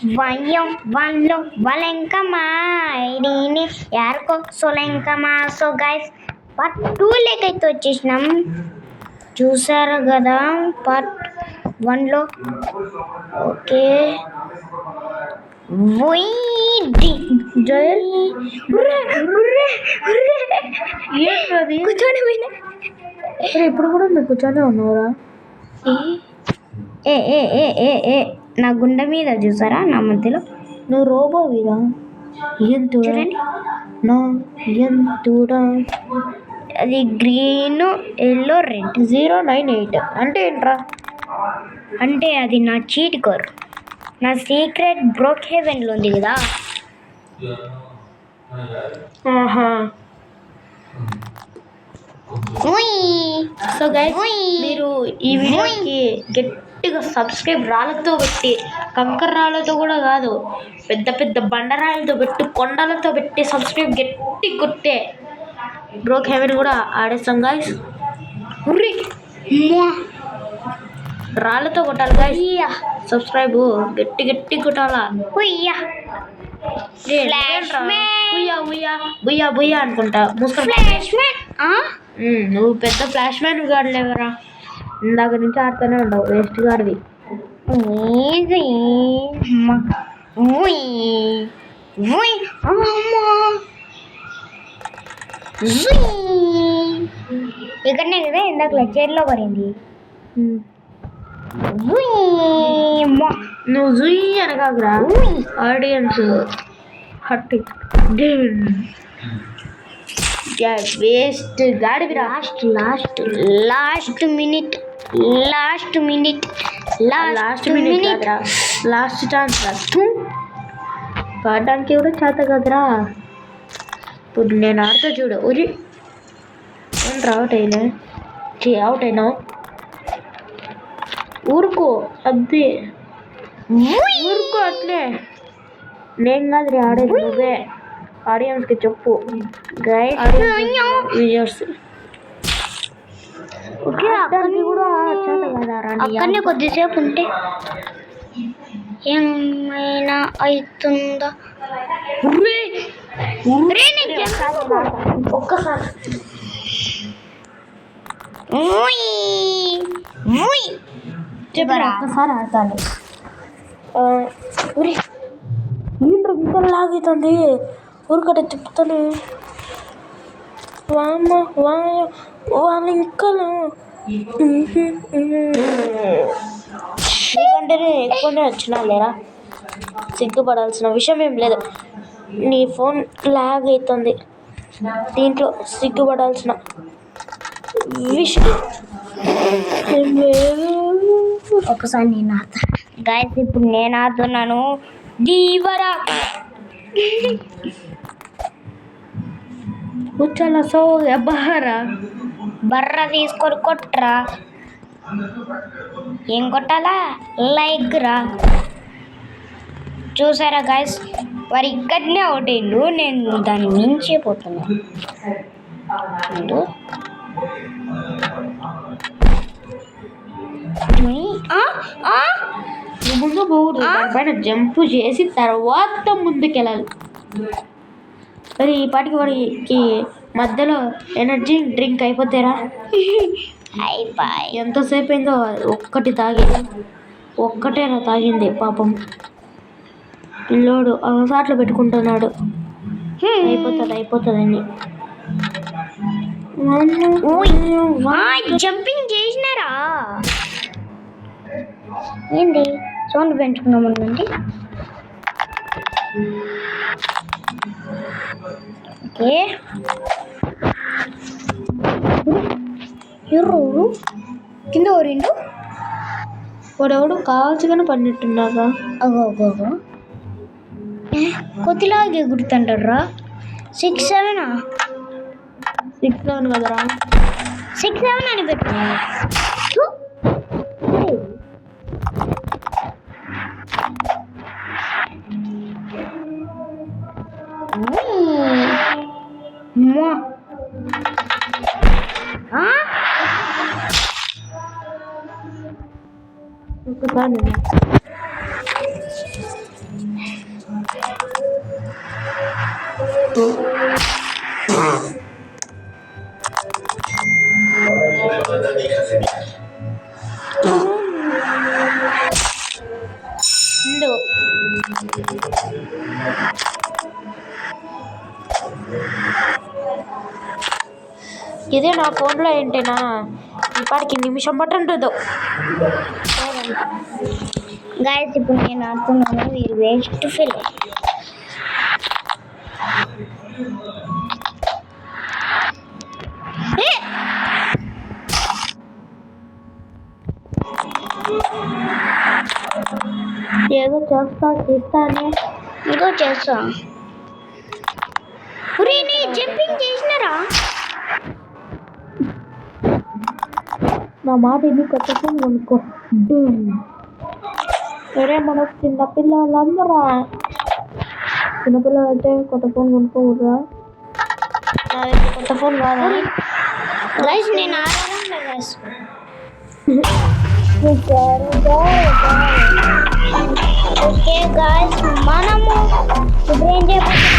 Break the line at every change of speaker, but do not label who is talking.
Vayam vanlo valenkama idini yarko solenkama. So guys part 2 లేకైతే వచ్చేసినాం. చూసారు కదా పార్ట్ 1 లో. ఓకే
ఇప్పుడు కూడా నువ్వు కూర్చొని ఉన్నావురా?
ఏ ఏ ఏ ఏ ఏ నా గుండె మీద చూసారా నా మధ్యలో.
నువ్వు రోబోవిరా.
చూడండి
ఎంతుడా
అది గ్రీన్ ఎల్లో రెడ్
098 అంటే ఏంట్రా?
అంటే అది నా చీట్ కోర్. నా సీక్రెట్ బ్రోక్ హెవెన్లో ఉంది కదా.
ఆహా. సో గైస్ మీరు ఈ వీడియోకి గట్టిగా సబ్స్క్రైబ్ రాళ్ళతో పెట్టి, కంకర రాళ్ళతో కూడా కాదు, పెద్ద పెద్ద బండరాళ్ళతో పెట్టి, కొండలతో పెట్టి సబ్స్క్రైబ్ గట్టి కొట్టే బ్రోక్ హెవెన్ కూడా ఆడేస్తాం గాయస్. రాళ్ళతో కొట్టాలి గాయస్. సబ్స్క్రైబ్ గట్టి గట్టి కొట్టాలా. బుయ్యా బుయ్యా అనుకుంటా మూసుకొని. నువ్వు పెద్ద ఫ్లాష్ మ్యాన్ గాడలేవరా, ఇందాక నుంచి ఆడుతూనే ఉండవు వేస్ట్ గాడివి.
ఇక్కడనే కదా ఇందాక లెక్చర్లో పడింది.
నువ్వు జుయ్ అనగాకరా, ఆడియన్స్ హట్టి వేస్ట్ గాడివి.
లాస్ట్ మినిట్
లాస్ట్ ఛాన్స్ పాడడానికి కూడా చేత కదరా. ఇప్పుడు నేను ఆడుతా చూడు. ఉరి ఏంట్రా అవుట్ అయినా ఊరుకో. అదే ఊరుకో అట్లే. నేను కాదు ఆడేది, నువ్వే. ఆడియన్స్కి చెప్పు గైస్, వ్యూయర్స్.
ఓకే అక్కడనే కొద్దిసేపు ఉంటే ఏమైనా అవుతుందా?
ఒక్కసారి ఒక్కసారి ఆడతాను. ఏంట్రా ఇంత లాగుతుంది? ఊరికట్ట తిప్పుతాను. వాళ్ళ ఇంకలు నీకంటేనే ఎక్కువనే వచ్చినా లేరా. సిగ్గుపడాల్సిన విషయం ఏం లేదు. నీ ఫోన్ లాగ్ అవుతుంది, దీంట్లో సిగ్గుపడాల్సిన విషయం ఏం లేదు.
ఒకసారి నేను ఆడతా గాయస్. ఇప్పుడు నేను ఆడుతున్నాను దీవరా.
కూర్చోలా. సో
బర్ర తీసుకొని కొట్టరా. ఏం కొట్టాలా? లైక్ రా. చూసారా గాయస్, వారు ఇక్కడనే అవుట్ అయిండు. నేను దాన్ని మించిపోతున్నా.
ముందు పోకూడదు, దానిపైన జంప్ చేసి తర్వాత ముందుకెళ్ళాలి. మరి ఈ పాటికి వాడికి మధ్యలో ఎనర్జీ డ్రింక్ అయిపోతారా? ఎంతసేపు అయిందో ఒక్కటే తాగింది పాపం పిల్లోడు. ఒకసాట్లో పెట్టుకుంటున్నాడు. అయిపోతుందని.
జంపింగ్ చేసినారా? ఏంది సౌండ్ పెంచుకున్నామండి. ఓకే ఎవరు కింద ఓరిండు?
వాడెవడు కావాల్సిగానే పడినట్టున్నాగా.
అగో కొద్దిలాగే గుర్తుంటారా? 6-7
కదరా.
6-7 అని పెట్టుకున్నా.
ఉండు. ఇదే నా ఫోన్లో ఏంటేనా ఇప్పటికి నిమిషం పట్టుంటుందో.
గాయస్ ఇప్పుడు నేను ఆడుతున్నాను, మీరు వేస్ట్ ఫీల్.
ఏదో చేస్తానే
ఏదో చేస్తా. నీ జంపింగ్ చేసినారా?
నా మాట ఇది కొత్త ఫోన్ కొనుక్కో. సరే మనకు చిన్నపిల్లలందరా, చిన్నపిల్లలు అయితే కొత్త ఫోన్ కొనుక్కోకూడదా? నాదైతే కొత్త ఫోన్ కాదా?
గైస్ నేను ఆడడం గైస్. ఓకే గాయస్, మనము ఇప్పుడు ఏం చేయబోతున్నాం?